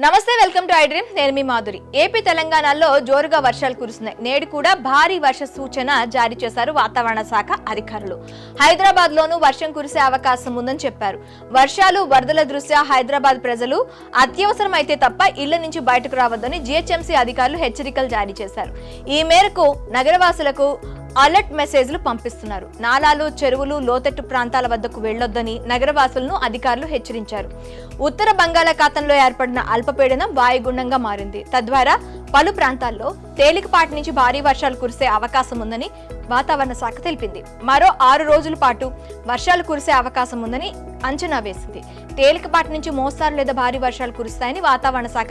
నమస్తే, welcome to I dream. నేను మీ Madhuri. AP తెలంగాణలో జోరుగా వర్షాలు కురుస్తున్నాయి. నేడు కూడా భారీ వర్ష సూచన జారీ చేశారు వాతావరణ శాఖ అధికారులు. హైదరాబాద్ లోనూ వర్షం కురిసే అవకాశం ఉందని చెప్పారు. వర్షాలు, వరదల దృష్ట్యా హైదరాబాద్ ప్రజలు అత్యవసరమైతే తప్ప ఇళ్ల నుంచి బయటకు రావద్దని జీహెచ్ఎంసీ అధికారులు హెచ్చరికలు జారీ చేశారు. ఈ మేరకు నగరవాసులకు అలర్ట్ మెసేజ్లు పంపిస్తున్నారు. నాలాలు, చెరువులు, లోతట్టు ప్రాంతాల వద్దకు వెళ్లొద్దని నగరవాసులను అధికారులు హెచ్చరించారు. ఉత్తర బంగాళాఖాతంలో ఏర్పడిన అల్పపీడనం వాయుగుండంగా మారింది. తద్వారా పలు ప్రాంతాల్లో తేలికపాటి నుంచి భారీ వర్షాలు కురిసే అవకాశం ఉందని వాతావరణ శాఖ తెలిపింది. మరో 6 రోజుల పాటు వర్షాలు కురిసే అవకాశం ఉందని అంచనా వేసింది. తేలికపాటి నుంచి మోస్తారు లేదా భారీ వర్షాలు కురుస్తాయని వాతావరణ శాఖ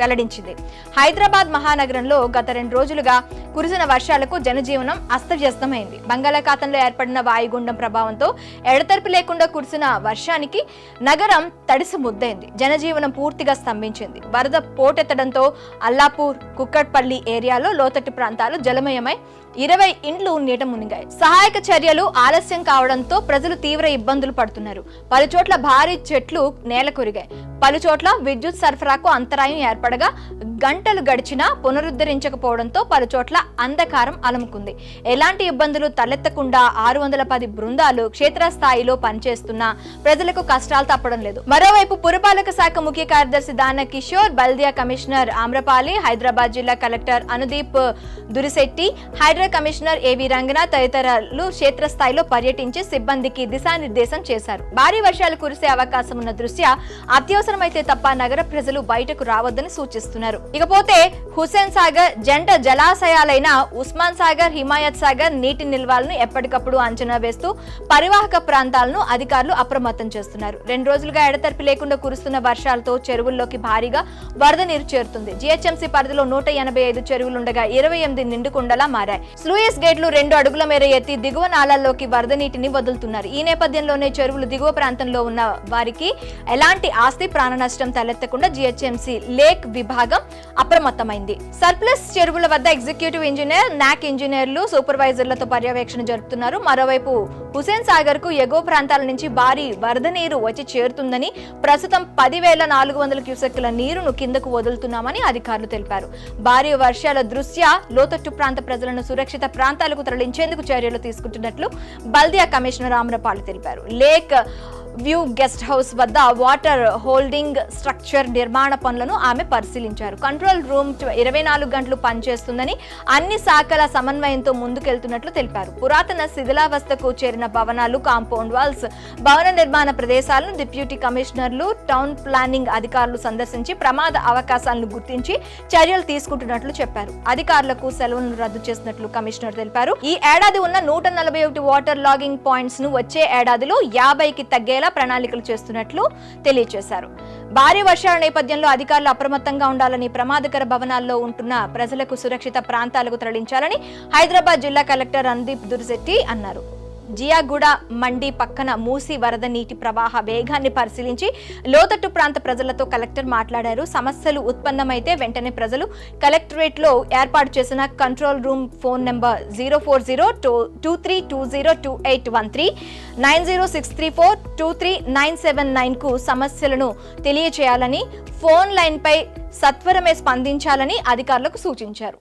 వెల్లడించింది. హైదరాబాద్ మహానగరంలో గత 2 రోజులుగా కురిసిన వర్షాలకు జనజీవనం అస్తవ్యస్తమైంది. బంగాళాఖాతంలో ఏర్పడిన వాయుగుండం ప్రభావంతో ఎడతెరిపి లేకుండా కురిసిన వర్షానికి నగరం తడిసి ముద్దైంది. జనజీవనం పూర్తిగా స్తంభించింది. వరద పోటెత్తడంతో అల్లాపూర్, కుక్కట్పల్లి ఏరియాలో లోతట్టు ప్రాంతాలు జలమయమై 20 ఇండ్లు నీట మునిగాయి. సహాయక చర్యలు ఆలస్యం కావడంతో ప్రజలు తీవ్ర ఇబ్బందులు పడుతున్నారు. పలుచోట్ల భారీ చెట్లు నేల కొరిగాయి. పలుచోట్ల విద్యుత్ సరఫరాకు అంతరాయం ఏర్పడగా గంటలు గడిచినా పునరుద్ధరించకపోవడంతో పలుచోట్ల అంధకారం అలముకుంది. ఎలాంటి ఇబ్బందులు తలెత్తకుండా 610 బృందాలు క్షేత్రస్థాయిలో పనిచేస్తున్నా ప్రజలకు కష్టాలు తప్పడం లేదు. మరోవైపు పురపాలక శాఖ ముఖ్య కార్యదర్శి దాన కిషోర్, బల్దియా కమిషనర్ ఆమ్రపాలి, హైదరాబాద్ జిల్లా కలెక్టర్ అనుదీప్ దురిశెట్టి, హైడ్రా కమిషనర్ ఏవి రంగనాథ్ తదితరులు క్షేత్రస్థాయిలో పర్యటించి సిబ్బందికి దిశానిర్దేశం చేశారు. భారీ వర్షాలు కురిసే అవకాశం ఉన్న దృష్ట్యా అత్యవసరమైతే తప్ప నగర ప్రజలు బయటకు రావద్దని సూచిస్తున్నారు. ఇకపోతే హుస్సేన్ సాగర్ జంట జలాశయాలైన ఉస్మాన్ సాగర్, హిమాయత్ సాగర్ నీటి నిల్వలను ఎప్పటికప్పుడు అంచనా వేస్తూ పరివాహక ప్రాంతాలను అధికారులు అప్రమత్తం చేస్తున్నారు. 2 రోజులుగా ఎడతెరిపి లేకుండా కురుస్తున్న వర్షాలతో చెరువుల్లోకి భారీగా వరద నీరు చేరుతుంది. జీహెచ్ఎంసీ పరిధిలో 185 చెరువులుండగా 28 నిండుకుండలా మారాయి. స్లూయిస్ గేట్లు 2 అడుగుల మేర ఎత్తి దిగువ నాళాల్లోకి వరద నీటిని వదులుతున్నారు. ఈ నేపథ్యంలోనే చెరువులు దిగువ ప్రాంతంలో ఉన్న వారికి ఎలాంటి ఆస్తి ప్రాణ నష్టం తలెత్తకుండా జీహెచ్ఎంసీ లేక్ విభాగం అప్రమత్తమైంది. సర్ప్లస్ చెరువుల వద్ద ఎగ్జిక్యూటివ్ ఇంజనీర్, నాక్ ఇంజనీర్లు, సూపర్వైజర్లతో పర్యవేక్షణ జరుపుతున్నారు. మరోవైపు హుస్సేన్ సాగర్ కు ఎగువ ప్రాంతాల నుంచి భారీ వరద నీరు వచ్చి చేరుతుందని, ప్రస్తుతం 10,400 క్యూసెక్కుల నీరును కిందకు వదులుతున్నామని అధికారులు తెలిపారు. భారీ వర్షాల దృష్ట్యా లోతట్టు ప్రాంత ప్రజలను సురక్షిత ప్రాంతాలకు తరలించేందుకు చర్యలు తీసుకుంటున్నట్లు బల్దియా కమిషనర్ ఆమ్రపాలి తెలిపారు. లేక్ వ్యూ గెస్ట్ హౌస్ వద్ద వాటర్ హోల్డింగ్ స్ట్రక్చర్ నిర్మాణ పనులను ఆమె పరిశీలించారు. కంట్రోల్ రూమ్ 24 గంటలు పనిచేస్తుందని, అన్ని శాఖల సమన్వయంతో ముందుకెళ్తున్నట్లు తెలిపారు. పురాతన శిథిలావస్థకు చేరిన భవనాలు, కాంపౌండ్ వాల్స్, భవన నిర్మాణ ప్రదేశాలను డిప్యూటీ కమిషనర్లు, టౌన్ ప్లానింగ్ అధికారులు సందర్శించి ప్రమాద అవకాశాలను గుర్తించి చర్యలు తీసుకుంటున్నట్లు చెప్పారు. అధికారులకు సెలవులను రద్దు చేసినట్లు కమిషనర్ తెలిపారు. ఈ ఏడాది ఉన్న 141 వాటర్ లాగింగ్ పాయింట్స్ ను వచ్చే ఏడాదిలో 50కి తగ్గే ప్రణాళికలు చేస్తున్నట్లు తెలియజేశారు. భారీ వర్షాల నేపథ్యంలో అధికారులు అప్రమత్తంగా ఉండాలని, ప్రమాదకర భవనాల్లో ఉంటున్న ప్రజలకు సురక్షిత ప్రాంతాలకు తరలించాలని హైదరాబాద్ జిల్లా కలెక్టర్ అనుదీప్ దురిశెట్టి అన్నారు. జియాగూడ మండి పక్కన మూసి వరద నీటి ప్రవాహ వేగాన్ని పరిశీలించి లోతట్టు ప్రాంత ప్రజలతో కలెక్టర్ మాట్లాడారు. సమస్యలు ఉత్పన్నమైతే వెంటనే ప్రజలు కలెక్టరేట్ లో ఏర్పాటు చేసిన కంట్రోల్ రూమ్ ఫోన్ నెంబర్ 04023202813, 9063423979 కు సమస్యలను తెలియచేయాలని, ఫోన్ లైన్ పై సత్వరమే స్పందించాలని అధికారులకు సూచించారు.